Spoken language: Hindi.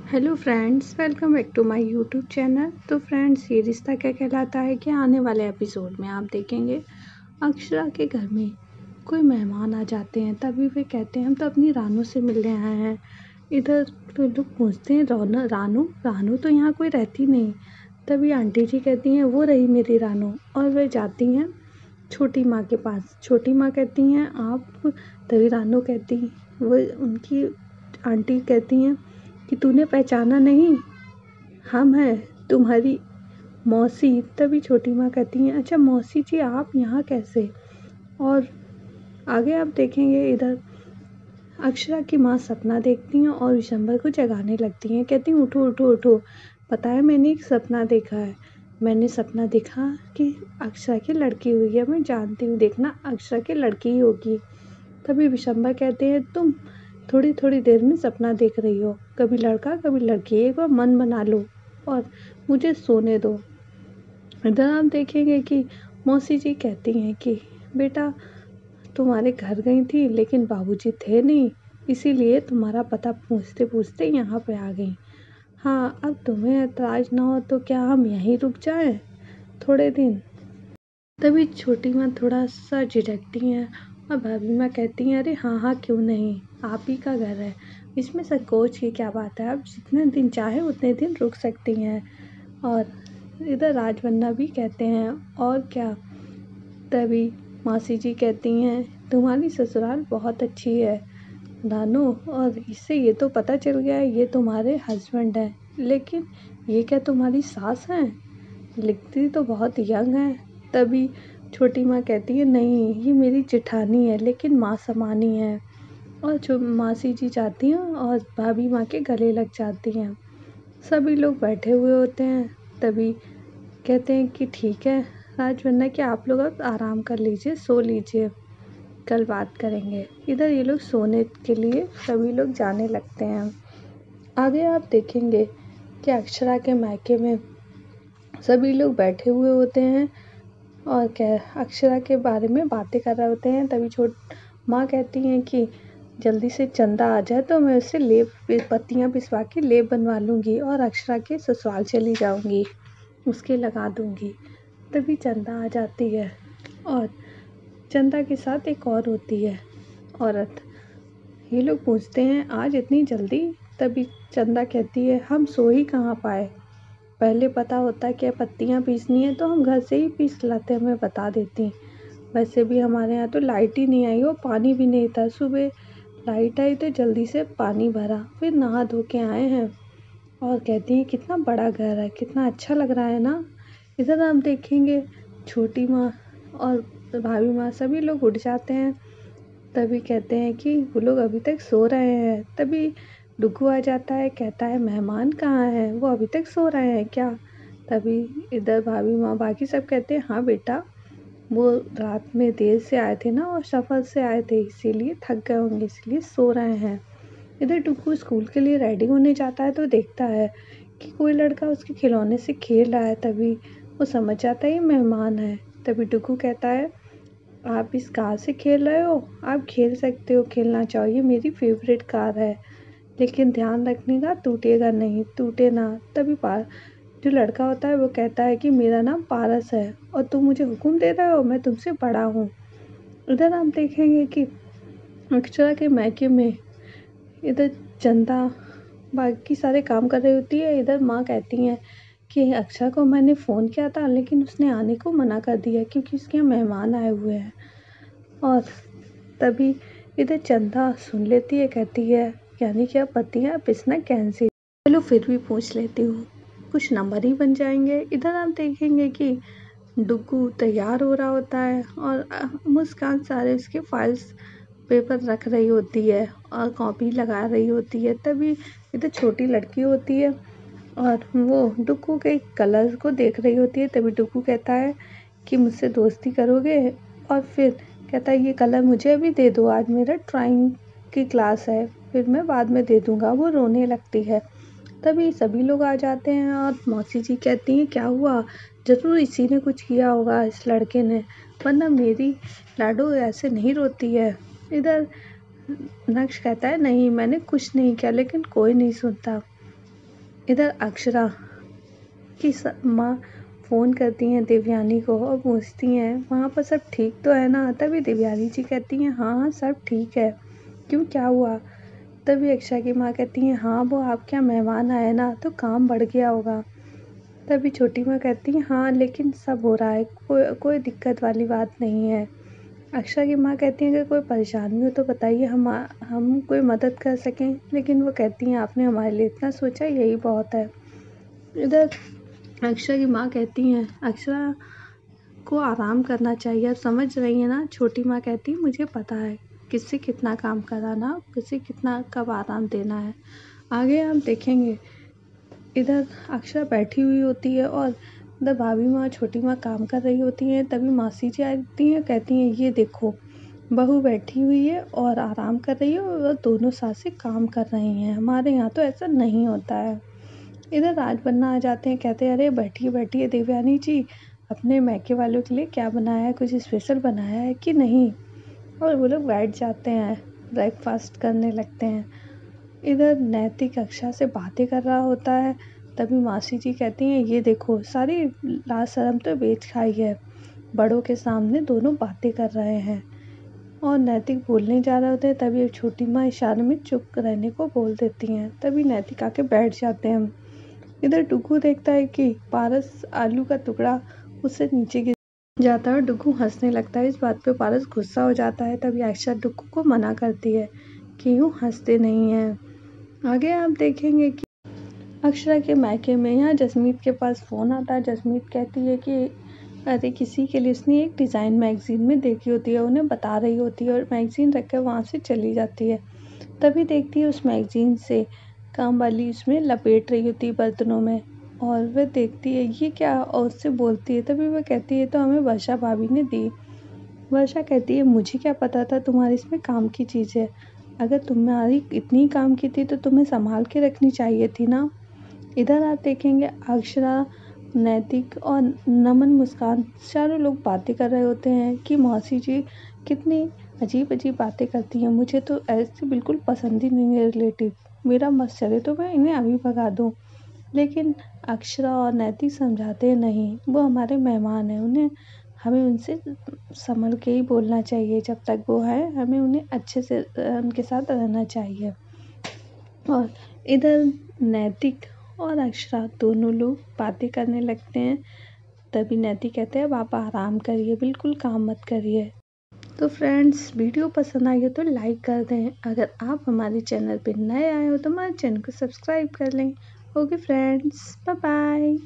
Hello friends, welcome back to my YouTube channel. तो फ्रेंड्स, ये रिश्ता क्या कहलाता है कि आने वाले एपिसोड में आप देखेंगे अक्षरा के घर में कोई मेहमान आ जाते हैं। तभी वे कहते हैं हम तो अपनी रानू से मिलने आए हैं। इधर तो लोग पूछते हैं रानू रानू तो यहाँ कोई रहती नहीं। तभी आंटी जी कहती हैं वो रही मेरी रानू, और वे जाती हैं छोटी माँ के पास। छोटी माँ कहती हैं आप, तभी रानू कहती, वो उनकी आंटी कहती हैं कि तूने पहचाना नहीं, हम हैं तुम्हारी मौसी। तभी छोटी माँ कहती हैं अच्छा मौसी जी आप यहाँ कैसे। और आगे आप देखेंगे इधर अक्षरा की माँ सपना देखती हैं और विशंबर को जगाने लगती हैं। कहती हैं उठो उठो उठो, पता है मैंने एक सपना देखा है। मैंने सपना देखा कि अक्षरा की लड़की हुई है। मैं जानती हूँ, देखना अक्षरा की लड़की ही होगी। तभी विशंबर कहते हैं तुम थोड़ी थोड़ी देर में सपना देख रही हो, कभी लड़का कभी लड़की, एक बार मन बना लो और मुझे सोने दो। इधर आप देखेंगे कि मौसी जी कहती हैं कि बेटा तुम्हारे घर गई थी लेकिन बाबूजी थे नहीं, इसीलिए तुम्हारा पता पूछते पूछते यहाँ पे आ गई। हाँ, अब तुम्हें एतराज ना हो तो क्या हम यहीं रुक जाएं थोड़े दिन। तभी छोटी माँ थोड़ा सा झिझकती हैं और भाभी माँ कहती हैं अरे हाँ हाँ क्यों नहीं, आप ही का घर है, इसमें संकोच की क्या बात है, आप जितने दिन चाहे उतने दिन रुक सकती हैं। और इधर राजवन्ना भी कहते हैं और क्या। तभी मासी जी कहती हैं तुम्हारी ससुराल बहुत अच्छी है नानू, और इससे ये तो पता चल गया है ये तुम्हारे हस्बैंड हैं, लेकिन ये क्या तुम्हारी सास हैं, लिखती तो बहुत यंग है। तभी छोटी माँ कहती है नहीं ये मेरी जेठानी है लेकिन माँ समानी है। और जो मासी जी जाती हैं और भाभी माँ के गले लग जाती हैं। सभी लोग बैठे हुए होते हैं। तभी कहते हैं कि ठीक है राजवन्ना कि आप लोग अब आराम कर लीजिए, सो लीजिए, कल बात करेंगे। इधर ये लोग सोने के लिए सभी लोग जाने लगते हैं। आगे आप देखेंगे कि अक्षरा के मायके में सभी लोग बैठे हुए होते हैं और क्या अक्षरा के बारे में बातें कर रहे होते हैं। तभी माँ कहती हैं कि जल्दी से चंदा आ जाए तो मैं उससे लेप पत्तियाँ पिसवा के लेप बनवा लूँगी और अक्षरा के ससुराल चली जाऊँगी, उसके लगा दूँगी। तभी चंदा आ जाती है और चंदा के साथ एक और होती है औरत। ये लोग पूछते हैं आज इतनी जल्दी। तभी चंदा कहती है हम सो ही कहाँ पाए, पहले पता होता क्या पत्तियाँ पीसनी है तो हम घर से ही पीस लाते, हमें बता देती। वैसे भी हमारे यहाँ तो लाइट ही नहीं आई और पानी भी नहीं था, सुबह लाइट आई तो जल्दी से पानी भरा, फिर नहा धो के आए हैं। और कहती हैं कितना बड़ा घर है, कितना अच्छा लग रहा है ना। इधर आप देखेंगे छोटी माँ और भाभी माँ सभी लोग उठ जाते हैं। तभी कहते हैं कि वो लोग अभी तक सो रहे हैं। तभी डुगू आ जाता है, कहता है मेहमान कहाँ हैं, वो अभी तक सो रहे हैं क्या। तभी इधर भाभी माँ बाकी सब कहते हैं हाँ बेटा वो रात में देर से आए थे ना और सफ़र से आए थे इसीलिए थक गए होंगे, इसलिए सो रहे हैं। इधर डुगू स्कूल के लिए रेडी होने जाता है तो देखता है कि कोई लड़का उसके खिलौने से खेल रहा है। तभी वो समझ जाता है ये मेहमान है। तभी डुगू कहता है आप इस कार से खेल रहे हो, आप खेल सकते हो, खेलना चाहो, ये मेरी फेवरेट कार है, लेकिन ध्यान रखने का टूटेगा नहीं, टूटे ना। तभी जो लड़का होता है वो कहता है कि मेरा नाम पारस है और तुम मुझे हुक्म दे रहे हो, मैं तुमसे बड़ा हूँ। इधर आप देखेंगे कि अक्षरा के मायके में इधर चंदा बाकी सारे काम कर रही होती है। इधर माँ कहती हैं कि अक्षरा को मैंने फ़ोन किया था लेकिन उसने आने को मना कर दिया क्योंकि उसके यहाँ मेहमान आए हुए हैं। और तभी इधर चंदा सुन लेती है, कहती है यानी कि अब पत्तियाँ पिसना कैंसिल, चलो फिर भी पूछ लेती हूँ, कुछ नंबर ही बन जाएंगे। इधर आप देखेंगे कि डुग्गू तैयार हो रहा होता है और मुस्कान सारे उसके फाइल्स पेपर रख रही होती है और कॉपी लगा रही होती है। तभी इधर छोटी लड़की होती है और वो डुग्गू के कलर को देख रही होती है। तभी डुग्गू कहता है कि मुझसे दोस्ती करोगे, और फिर कहता है ये कलर मुझे अभी दे दो, आज मेरा ड्राइंग की क्लास है, फिर मैं बाद में दे दूँगा। वो रोने लगती है। तभी सभी लोग आ जाते हैं और मौसी जी कहती हैं क्या हुआ, ज़रूर इसी ने कुछ किया होगा इस लड़के ने, वरना मेरी लाडो ऐसे नहीं रोती है। इधर नक्श कहता है नहीं मैंने कुछ नहीं किया, लेकिन कोई नहीं सुनता। इधर अक्षरा की माँ फ़ोन करती हैं देवयानी को और पूछती हैं वहाँ पर सब ठीक तो है ना। तभी देवयानी जी कहती हैं हाँ हाँ सब ठीक है, क्यों क्या हुआ। तभी अक्षरा की माँ कहती हैं हाँ वो आपके यहाँ मेहमान आए ना तो काम बढ़ गया होगा। तभी छोटी माँ कहती है हाँ लेकिन सब हो रहा है, कोई दिक्कत वाली बात नहीं है। अक्षरा की माँ कहती है अगर कोई परेशानी हो तो बताइए, हम कोई मदद कर सकें। लेकिन वो कहती हैं आपने हमारे लिए इतना सोचा यही बहुत है। इधर अक्षरा की माँ कहती हैं अक्षरा को आराम करना चाहिए, आप समझ रही हैं ना। छोटी माँ कहती है मुझे पता है किससे कितना काम कराना, किससे कितना कब आराम देना है, आगे हम देखेंगे। इधर अक्षरा बैठी हुई होती है और इधर भाभी माँ छोटी माँ काम कर रही होती हैं। तभी मासी जी आती हैं, कहती हैं ये देखो बहू बैठी हुई है और आराम कर रही है और दोनों सासें काम कर रही हैं, हमारे यहाँ तो ऐसा नहीं होता है। इधर राजबन्ना आ जाते हैं, कहते हैं अरे बैठिए बैठिए देवयानी जी, अपने मैके वालों के लिए क्या बनाया है, कुछ स्पेशल बनाया है कि नहीं। और वो लोग बैठ जाते हैं, ब्रेकफास्ट करने लगते हैं। इधर नैतिक अक्षरा से बातें कर रहा होता है। तभी मासी जी कहती हैं ये देखो सारी लाज शर्म तो बेच खाई है, बड़ों के सामने दोनों बातें कर रहे हैं। और नैतिक बोलने जा रहे होते हैं, तभी एक छोटी माँ इशारे में चुप रहने को बोल देती हैं। तभी नैतिक आके बैठ जाते हैं। इधर डुगू देखता है कि पारस आलू का टुकड़ा उससे नीचे गिर जाता है और डुगू हंसने लगता है। इस बात पे पारस गुस्सा हो जाता है। तभी अक्षरा डुगू को मना करती है कि यूँ हंसते नहीं हैं। आगे आप देखेंगे कि अक्षरा के मायके में यहाँ जसमीत के पास फ़ोन आता है। जसमीत कहती है कि अरे किसी के लिए उसने एक डिज़ाइन मैगज़ीन में देखी होती है, उन्हें बता रही होती है और मैगज़ीन रख कर वहाँ से चली जाती है। तभी देखती है उस मैगज़ीन से काम वाली उसमें लपेट रही होती है बर्तनों में, और वह देखती है ये क्या और उससे बोलती है। तभी वह कहती है तो हमें वर्षा भाभी ने दी। वर्षा कहती है मुझे क्या पता था तुम्हारी इसमें काम की चीज़ है, अगर तुम्हारी इतनी काम की थी तो तुम्हें संभाल के रखनी चाहिए थी ना। इधर आप देखेंगे अक्षरा, नैतिक और नमन, मुस्कान चारों लोग बातें कर रहे होते हैं कि मौसी जी कितनी अजीब अजीब बातें करती हैं, मुझे तो ऐसे बिल्कुल पसंद ही नहीं है रिलेटिव, मेरा मत चले तो मैं इन्हें अभी भगा दूँ। लेकिन अक्षरा और नैतिक समझाते हैं नहीं, वो हमारे मेहमान हैं, हमें उनसे संभल के ही बोलना चाहिए, जब तक वो है हमें उन्हें अच्छे से उनके साथ रहना चाहिए। और इधर नैतिक और अक्षरा दोनों लोग बातें करने लगते हैं। तभी नैतिक कहते हैं अब आप आराम करिए, बिल्कुल काम मत करिए। तो फ्रेंड्स वीडियो पसंद आई हो तो लाइक कर दें, अगर आप हमारे चैनल पर नए आए हो तो हमारे चैनल को सब्सक्राइब कर लें। Okay friends, bye bye.